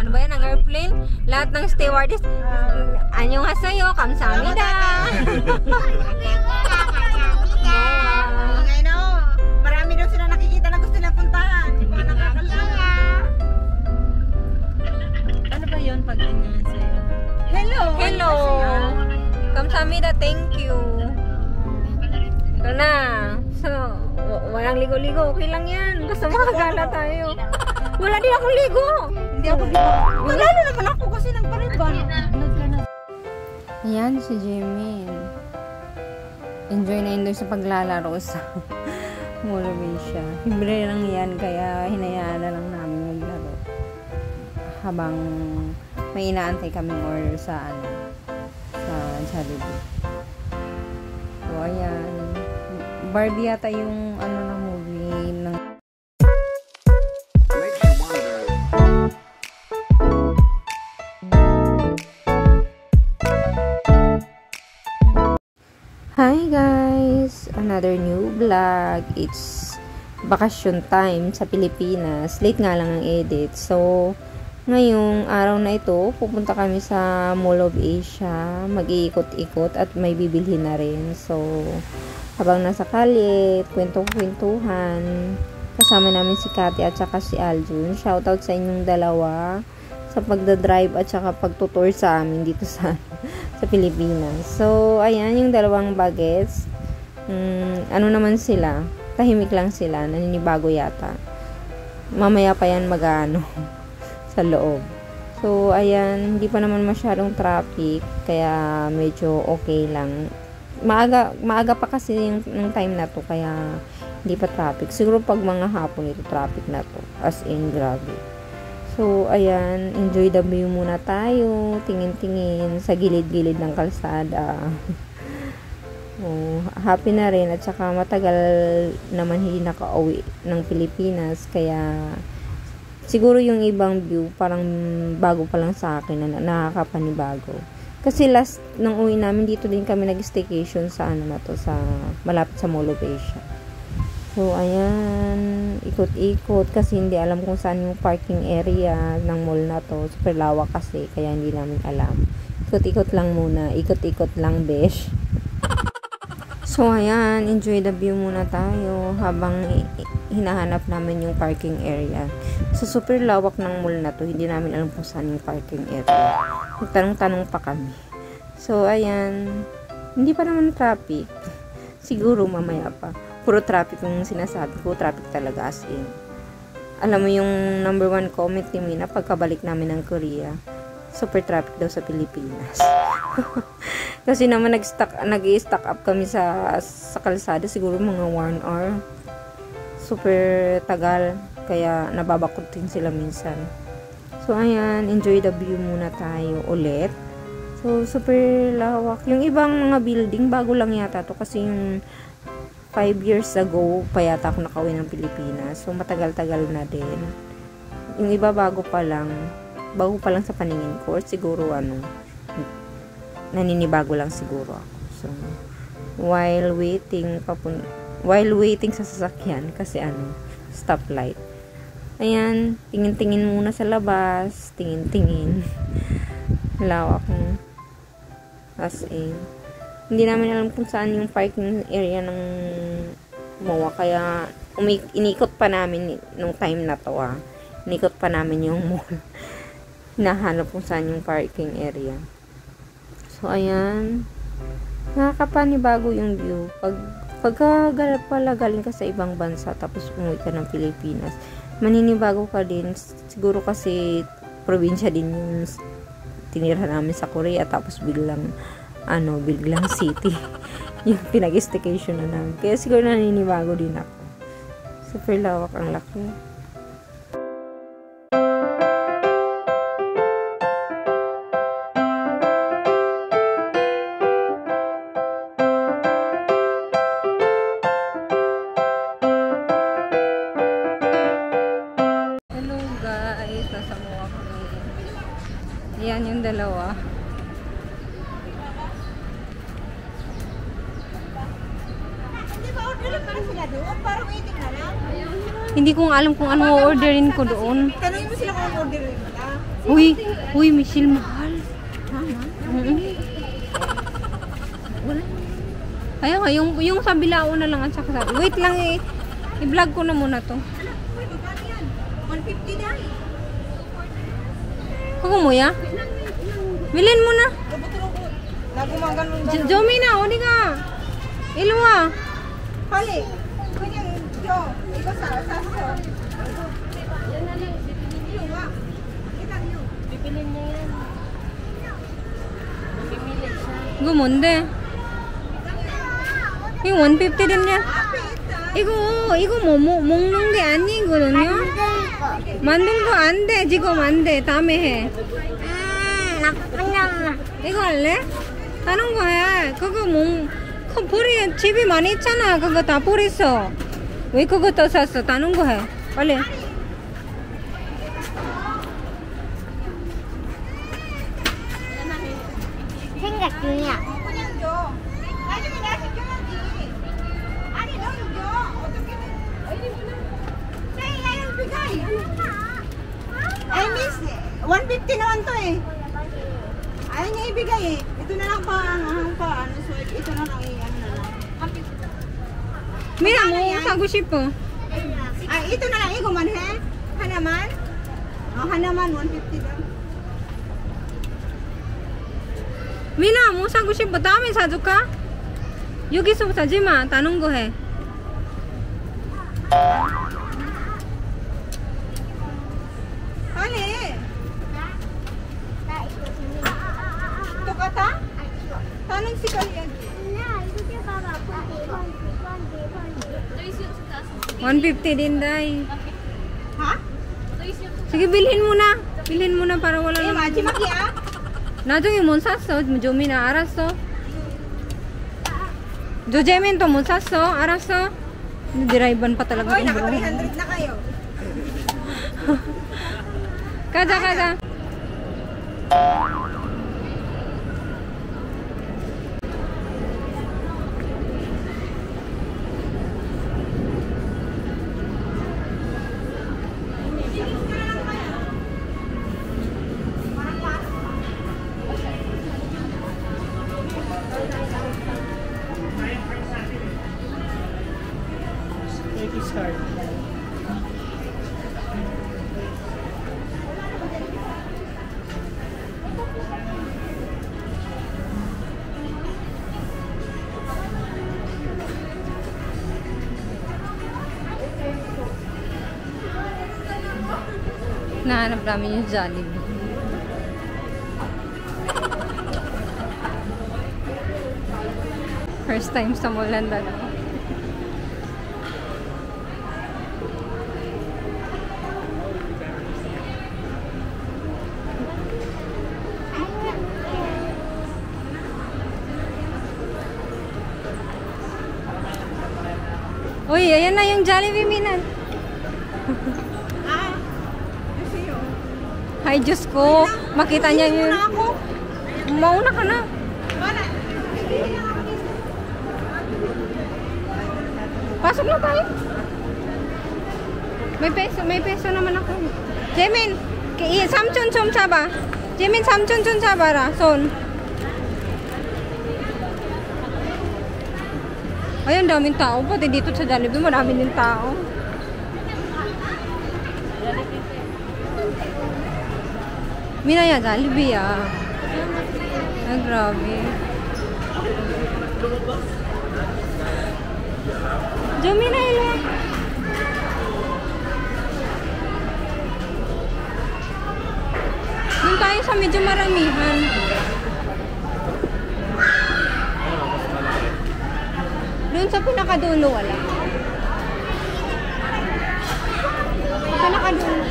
ano ba yan, ang airplane? Lahat ng stewardess, anyong hasayo, kamsamida. Marami daw sila nakikita na gusto na puntahan. Mga nakakalawa. Ano ba yun pag ganyan sa'yo? Hello! Hello! Kamsamida, thank you. Ito na. So, walang ligo-ligo. Okay lang yan. Basta makagala tayo. Wala din akong ligo. Hindi ako ligo. Lalo naman ako kasi nagpariban. Ayan si Jimin. Enjoy na enjoy sa paglalaro sa Mall of Asia. Libre lang yan, kaya hinayaan na lang namin maglaro. Habang may inaantay kaming order sa Jollibee. So, ayan. Barbie yata yung ng movie ng Hi guys! Another new vlog. It's vacation time sa Pilipinas. Late nga lang ang edit. So, ngayong araw na ito, pupunta kami sa Mall of Asia. Mag-iikot-ikot at may bibilhin na rin. So, habang nasa kalye, kwento-kwentuhan, kasama namin si Kati at saka si Aljun. Shoutout sa inyong dalawa sa pagdadrive at saka pagtutour sa amin dito sa Pilipinas. So, ayan, yung dalawang bagets. Ano naman sila? Tahimik lang sila. Naninibago yata. Mamaya pa yan mag-ano sa loob. So, ayan, hindi pa naman masyadong traffic. Kaya medyo okay lang. Maaga pa kasi yung time na to. Kaya hindi pa traffic. Siguro pag mga hapon ito, traffic na to. As in, grabe. So, ayan, enjoy the view muna tayo. Tingin-tingin sa gilid-gilid ng kalsada. Happy na rin. At saka matagal naman hindi naka-uwi ng Pilipinas. Kaya, siguro yung ibang view, parang bago pa lang sa akin na nakakapanibago. Kasi last nang uwi namin, dito din kami nag-staycation sa malapit sa Mall of Asia. So, ayan, ikot-ikot kasi hindi alam kung saan yung parking area ng mall na to. Super lawak kasi, kaya hindi namin alam. Ikot-ikot lang muna. Ikot-ikot lang, besh. So, ayan, enjoy the view muna tayo habang hinahanap namin yung parking area. So, super lawak ng mall na to. Hindi namin alam kung saan yung parking area. Magtanong-tanong pa kami. So, ayan, hindi pa naman traffic. Siguro mamaya pa. Puro traffic yung sinasabi ko. Traffic talaga as in. Alam mo yung number 1 comment ni Mina pagkabalik namin ng Korea. Super traffic daw sa Pilipinas. Kasi naman nag-i-stock up kami sa kalsada. Siguro mga 1 hour. Super tagal. Kaya nababakot din sila minsan. So ayan. Enjoy the view muna tayo ulit. So super lawak. Yung ibang mga building bago lang yata to. Kasi yung 5 years ago pa yata ako nakauwi ng Pilipinas. So, matagal-tagal na din. Yung iba bago pa lang sa paningin ko. Or siguro, naninibago lang siguro ako. So, while waiting sa sasakyan, kasi stoplight. Ayan, tingin-tingin muna sa labas. Tingin-tingin. Lawak mo. As in. Hindi namin alam kung saan yung parking area ng MOA. Kaya, inikot pa namin nung time na to, Inikot pa namin yung mall. Hinahanap kung saan yung parking area. So, ayan. Nakakapanibago yung view. Pagka pala galing ka sa ibang bansa, tapos umuwi ka ng Pilipinas, maninibago ka din. Siguro kasi, probinsya din yung tinira namin sa Korea, tapos biglang city yung pinag-staycation na namin. Kaya siguro naninibago din ako. Super lawak ang laki. Hello guys, nasa MOA kami. Yan yung dalawa. Hindi ko alam kung ano orderin ko doon. Tanungin mo sila kung orderin nila. Uy, Michelle, mahal. Wala. Kaya nga, yung sa bilao na lang at saka sa... Wait lang eh. I-vlog ko na muna to. 150 na. Kuko mo ya? Bilhin mo na. Robot-robot. Nagumaganon na. Jomi na, o di ka. Ilwa. Hali. Kunyang Jo. Ikaw sa saso. Ilwa. Kita niyo. Pipilin niya yan. Pipili siya. Gumunde. Yung 150 din yan. 이거 먹는 게 아니거든요. 만든 거 안 돼. 지금 안 돼. 다음에 해. 이거 할래? 다른 거 해. 그거 버리 집이 많이 있잖아. 그거 다 버렸어. 왜 그거 또 샀어? 다른 거 해. 빨리. 생각 중이야. 그냥 줘. 나중에 나한테 줘야지. 아니 너는 줘. 어떻게든. Say, ayaw bigay. Ay, miss, 150 naman to eh. Ayaw niya ibigay eh. Ito na lang pa, ano, so ito na lang ano na lang. 미라 뭐 사고 싶어? Ah, ito na lang, iguman he? Hanaman? Oh, hanaman, 150 lang. 미나 뭐 사고 싶어? 다음에 사줄까? 여기서 사지 마. 다른 거 해. Hali. 나 이거 재밌어. Ito ka ta? 아 이거. Tanong si Kalyagi. 나 이거 좀 봐봐. 펀디. 150 din, Day. Ha? Sige, bilhin mo na. Bilhin mo na para wala Eh, lang. machi maki ah. 나중에 못 샀어. 조미나 알았어? 조재민 또 못 샀어? 알았어? 드라이브는 pa talaga Hoy, itong naka bro. 300 na kayo. 가자. Nahanap namin yung Jollibee. First time sa Molanda na. Uy, ayan na yung Jollibee, Minan. Ah. Kasi yun. Ay, Diyos ko. Makita niya yun. Muna ako. Mauna ka na. Wala. Pasok na tayo. May peso naman ako. Jemin, 삼촌 좀 잡아. Jemin, 삼촌 좀 잡아라. 손. Ayun, daming tao. Pati dito sa Jollibee, marami din tao. Minaya, Jollibee ah. Ay, grabe. Jomina, ilo. Doon tayo sa medyo maramihan. Doon sa pinakadulo, wala. Pinakadulo.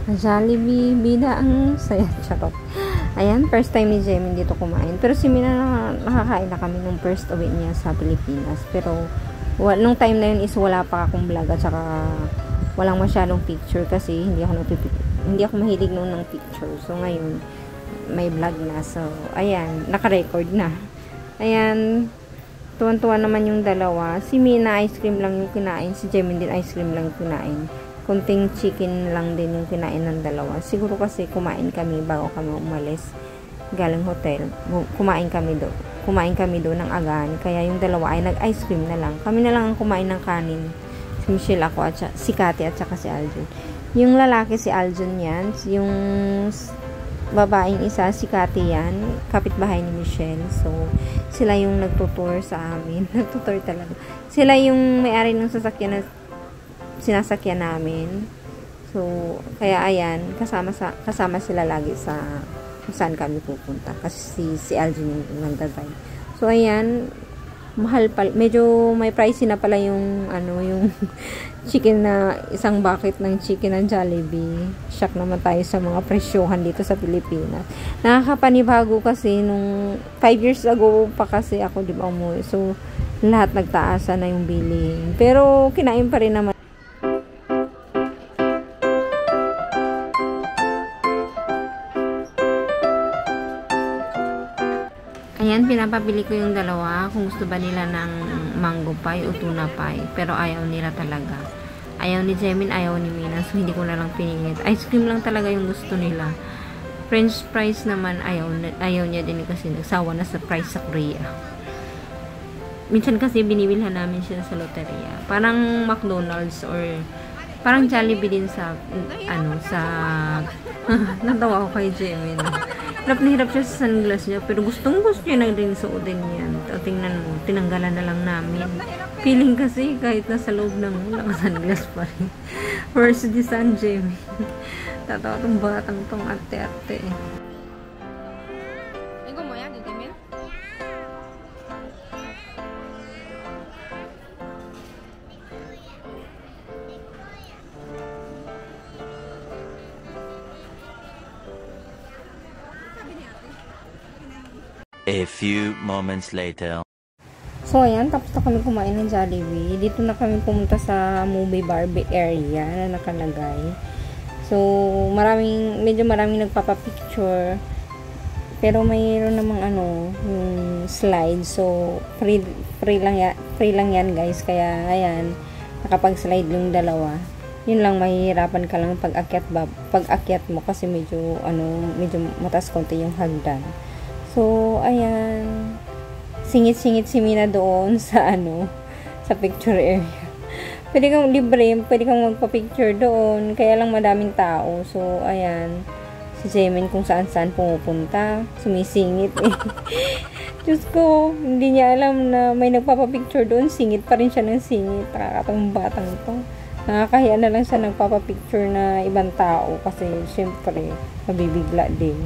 Jollibee, bida ang saya. Charot. Ayan, first time ni Jemin dito kumain. Pero si Mina nakakain na kami nung first uwi niya sa Pilipinas. Pero nung time na yun is wala pa akong vlog at saka walang masyadong picture kasi hindi ako mahilig noon ng picture. So ngayon may vlog na. So ayan, naka-record na. Ayan, tuwan-tuwa naman yung dalawa. Si Mina ice cream lang yung kinain, si Jemin din ice cream lang yung kinain. Kunting chicken lang din yung kinain ng dalawa. Siguro kasi kumain kami bago kami umalis galing hotel. Kumain kami doon ng agahan. Kaya yung dalawa ay nag-ice cream na lang. Kami na lang ang kumain ng kanin. Si Michelle, ako, at si Cathy, at saka si Aljun. Yung lalaki si Aljun yan. Yung babaeng isa, si Cathy yan. Kapitbahay ni Michelle. So, sila yung nagtutour sa amin. Nagtutour talaga. Sila yung may-ari ng sasakyan na sinasakyan namin. So, kaya ayan, kasama sila lagi sa kung saan kami pupunta. Kasi si Aljun yung nagdadrive. So, ayan, mahal pa. Medyo may pricey na pala yung, yung chicken na, isang bucket ng chicken ng Jollibee. Shock naman tayo sa mga presyohan dito sa Pilipinas. Nakakapanibago kasi nung 5 years ago pa kasi ako, di ba, umuwi. So, lahat nagtaasa na yung billing. Pero, kinain pa rin naman. Ayan, pinapabili ko yung dalawa kung gusto ba nila ng mango pie o tuna pie. Pero ayaw nila talaga. Ayaw ni Jemin, ayaw ni Mina. So, hindi ko na lang pinilit. Ice cream lang talaga yung gusto nila. French fries naman, ayaw niya din kasi nagsawa na sa price sa Korea. Minsan kasi binibilhan namin siya sa loteria. Parang McDonald's or parang Jollibee din sa, natawa ko kay Jemin. Hirap na hirap siya sa sunglass niya, pero gustong gusto niya na din suotin yan. O, tingnan mo, tinanggalan na lang namin. Feeling kasi, kahit nasa loob ng naka-sunglass pa rin. Where's the sun, Jamie? Tatawa tong batang tong arte-arte eh. Ikaw mo yan, Jamie? A few moments later. So, ayan, tapos na kami kumain ng Jollibee. Dito na kami pumunta sa movie Barbie area na nakalagay. So, medyo maraming nagpapapicture. Pero mayroon namang yung slide. So, free lang yan, guys. Kaya, ayan, nakapag-slide yung dalawa. Yun lang, mahihirapan ka lang pag-akyat mo kasi medyo mataas konti yung hagdan. So, ayan. Singit-singit si Mina doon sa sa picture area. Pwede kang magpa-picture doon. Kaya lang madaming tao. So, ayan. Si Jemin kung saan-saan pumupunta. Sumisingit eh. Diyos ko, hindi niya alam na may nagpapapicture doon. Singit pa rin siya ng singit. Nakakatang batang to. Nakakahiya na lang siya nagpapapicture na ibang tao. Kasi, syempre, mabibigla din.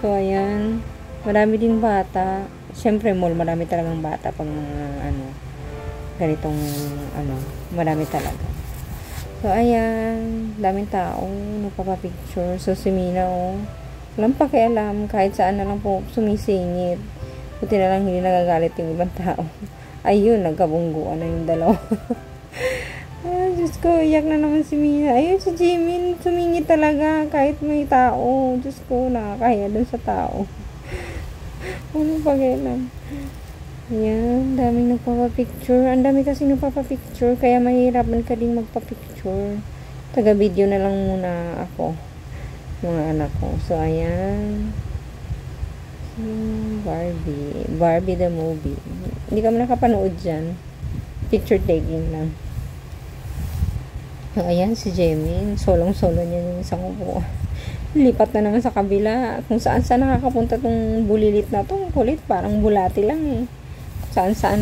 So, ayan. Marami din bata. Siyempre, mall, marami talagang bata pag mga, ganitong, marami talaga. So, ayan, daming tao, nagpapapicture. So, si Mina, walang pakialam, kahit saan na lang po sumisingit. Buti na lang hindi nagagalit yung ibang tao. Ayun, nagkabungguan na yung dalawa. Ay, Diyos ko, iyak na naman si Mina. Ayun, si Jimin, sumingit talaga, kahit may tao. Diyos ko, nakakahiya dun sa tao. Ano pakialam? Ayan, daming nagpapapicture. Ang dami kasi nagpapapicture, kaya mahirapan ka din magpapicture. Taga-video na lang muna ako. Mga anak ko. So, ayan. Barbie the movie. Hindi ka nakapanood dyan. Picture taking lang. So, ayan, si Jemin. Solong-solo niya yung isang upo. Lipat na naman sa kabila. Kung saan-saan nakakapunta tong bulilit na to. Kulit, parang bulati lang eh. Saan-saan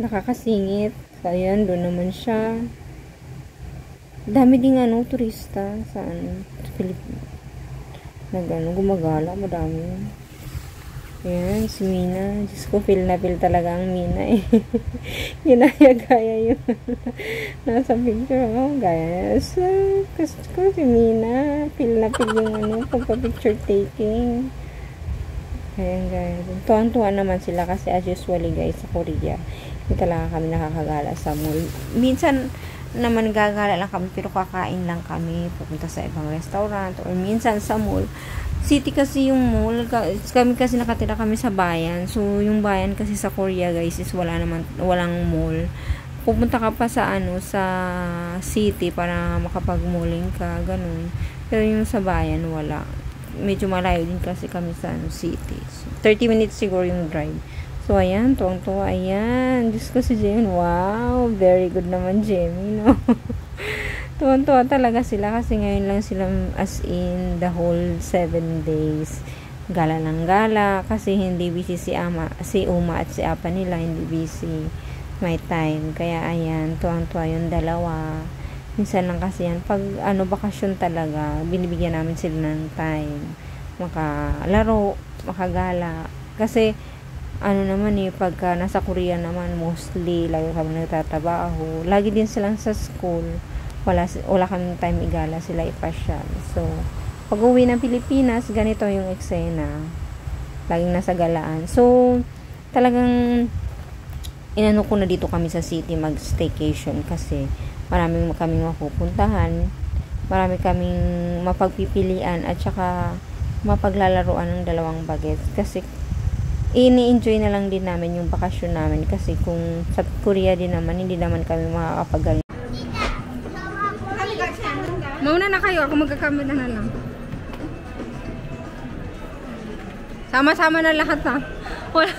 nakakasingit. So, ayan, doon naman siya. Dami ding turista sa sa Pilipinas. Gumagala, madami. Ayan, si Mina. Diyos ko, feel na feel talaga ang Mina eh. Ginaya-gaya yung nasa picture. Gaya. So, gusto ko si Mina. Feel na feel yung pagpa-picture taking. Ayan, guys. Tuwan-tuwa naman sila kasi as usually, guys, sa Korea. Hindi talaga kami nakakagala sa mall. Minsan naman gagala lang kami, pero kakain lang kami. Pupunta sa ibang restaurant or minsan sa mall. City kasi yung mall. Kami kasi nakatira kami sa bayan. So, yung bayan kasi sa Korea, guys, is walang mall. pupunta ka pa sa sa city para makapagmuling ka, ganun. Pero yung sa bayan, wala. Medyo malayo din kasi kami sa city. So, 30 minutes siguro yung drive. So, ayan, tuwang-tuwa, ayan. Diyos ko si Jamie, wow, very good naman Jamie, no? Tuwang-tuwa talaga sila kasi ngayon lang sila as in the whole 7 days. Gala ng gala kasi hindi busy si Uma at si Apa nila, hindi busy. May time. Kaya, ayan, tuwang-tuwa yung dalawa. Minsan lang kasi yan. Pag, bakasyon talaga, binibigyan namin sila ng time. Makalaro, makagala. Kasi, naman pagka nasa Korea naman, mostly, lagi kami nagtatrabaho. Lagi din silang sa school. Wala kaming time igala, sila ipasyal. So, pag uwi ng Pilipinas, ganito yung eksena. Laging nasa galaan. So, talagang, inano ko na dito kami sa city mag-staycation kasi marami kaming mapupuntahan, marami kaming mapagpipilian at saka mapaglalaruan ng dalawang bagets kasi ini-enjoy na lang din namin yung bakasyon namin kasi kung sa Korea din naman hindi naman kami makakapagaling. Mauna na kayo, ako magkakamera na lang. Sama-sama na lahat ha. Wala.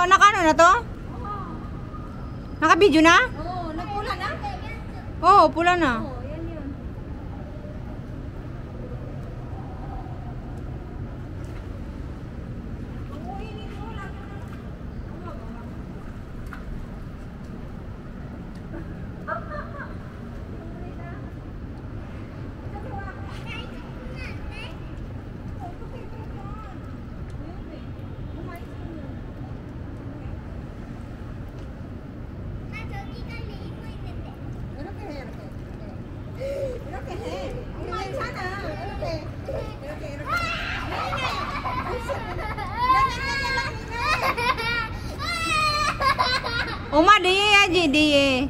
Naka ano na to? Naka-video na? Oo, nagpula na? Oo, pula na. Oo, yan yun. 이렇게 해. 엄마 있잖아. 이렇게. 엄마 네 해야지, 네.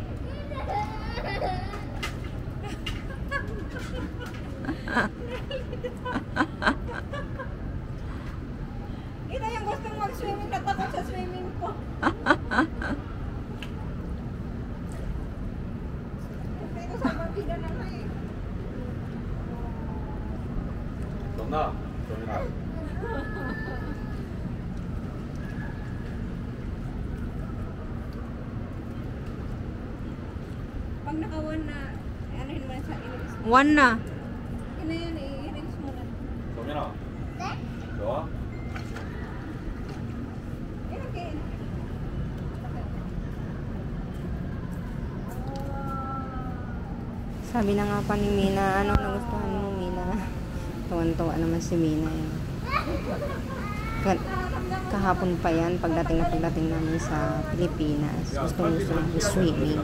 Ito yung gustong mag-swimming, natakot sa swimming ko. Pero sa pabida na nga eh. Donna, Donna. Pag naka-1 na, ano yun naman sa i-release mo? 1 na. Ina yun, i-release mo na. 정민아. 좋아? 이렇게. Sabi na nga pa ni Mina, ano nagustuhan mo, Mina? Tuwan-tuwa naman si Mina eh. Kahapon pa yan, pagdating namin sa Pilipinas, gusto namin swimming.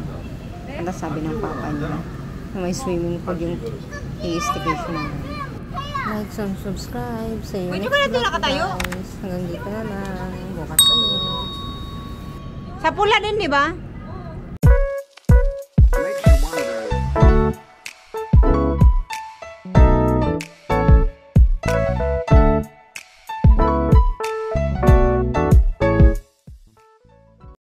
At sabi ng papa niya, na may swimming pool yung i-staycation namin. Like and subscribe sa iyo. Pwede ba natin nakatayo? Hanggang dito na lang. Bukas ulit. Sa pula din, di ba?